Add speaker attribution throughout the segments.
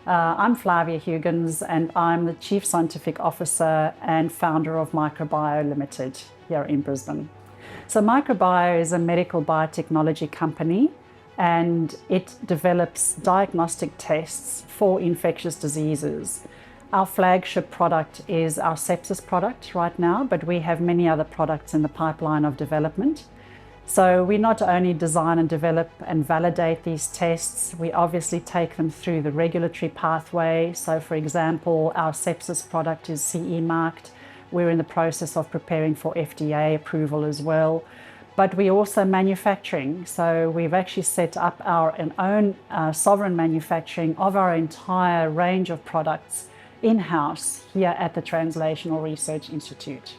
Speaker 1: I'm Flavia Huygens and I'm the Chief Scientific Officer and founder of Microbio Limited here in Brisbane. So Microbio is a medical biotechnology company and it develops diagnostic tests for infectious diseases. Our flagship product is our sepsis product right now, but we have many other products in the pipeline of development. So we not only design and develop and validate these tests, we obviously take them through the regulatory pathway. So for example, our sepsis product is CE marked. We're in the process of preparing for FDA approval as well. But we also manufacturing. So we've actually set up our own sovereign manufacturing of our entire range of products in-house here at the Translational Research Institute.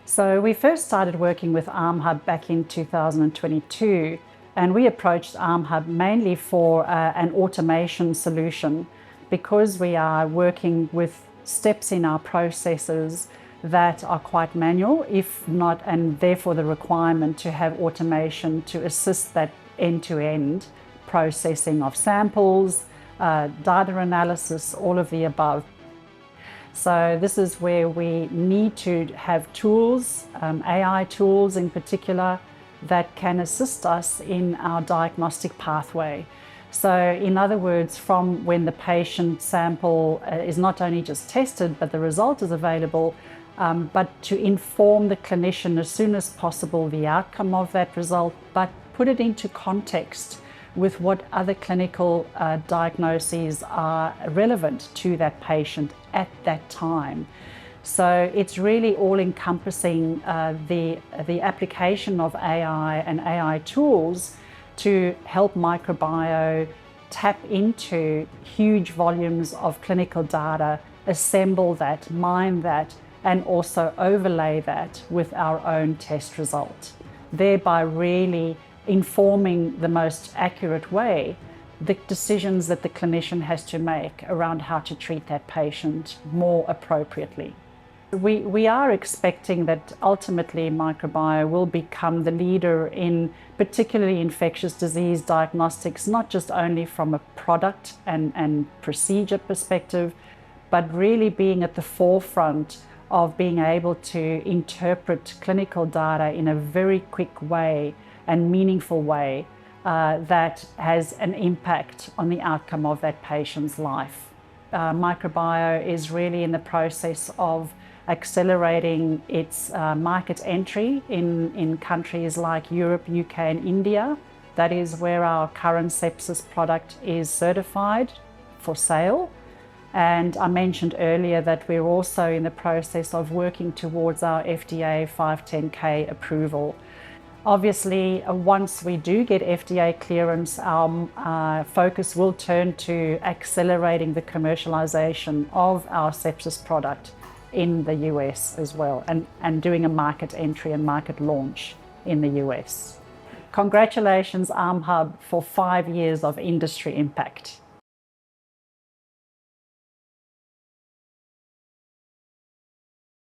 Speaker 1: So we first started working with ArmHub back in 2022, and we approached ArmHub mainly for an automation solution because we are working with steps in our processes that are quite manual, if not, and therefore the requirement to have automation to assist that end-to-end processing of samples, data analysis, all of the above. So this is where we need to have tools, AI tools in particular, that can assist us in our diagnostic pathway. So in other words, from when the patient sample is not only just tested, but the result is available, but to inform the clinician as soon as possible the outcome of that result, but put it into context with what other clinical diagnoses are relevant to that patient at that time. So it's really all-encompassing the application of AI and AI tools to help Microbio tap into huge volumes of clinical data, assemble that, mine that, and also overlay that with our own test result, thereby really informing the most accurate way the decisions that the clinician has to make around how to treat that patient more appropriately. We are expecting that ultimately Microbio will become the leader in particularly infectious disease diagnostics, not just only from a product and procedure perspective, but really being at the forefront of being able to interpret clinical data in a very quick way and meaningful way that has an impact on the outcome of that patient's life. Microbio is really in the process of accelerating its market entry in countries like Europe, UK and India. That is where our current sepsis product is certified for sale. And I mentioned earlier that we're also in the process of working towards our FDA 510(k) approval. Obviously, once we do get FDA clearance, our focus will turn to accelerating the commercialization of our sepsis product in the US as well, and doing a market entry and market launch in the US. Congratulations, ArmHub, for 5 years of industry impact.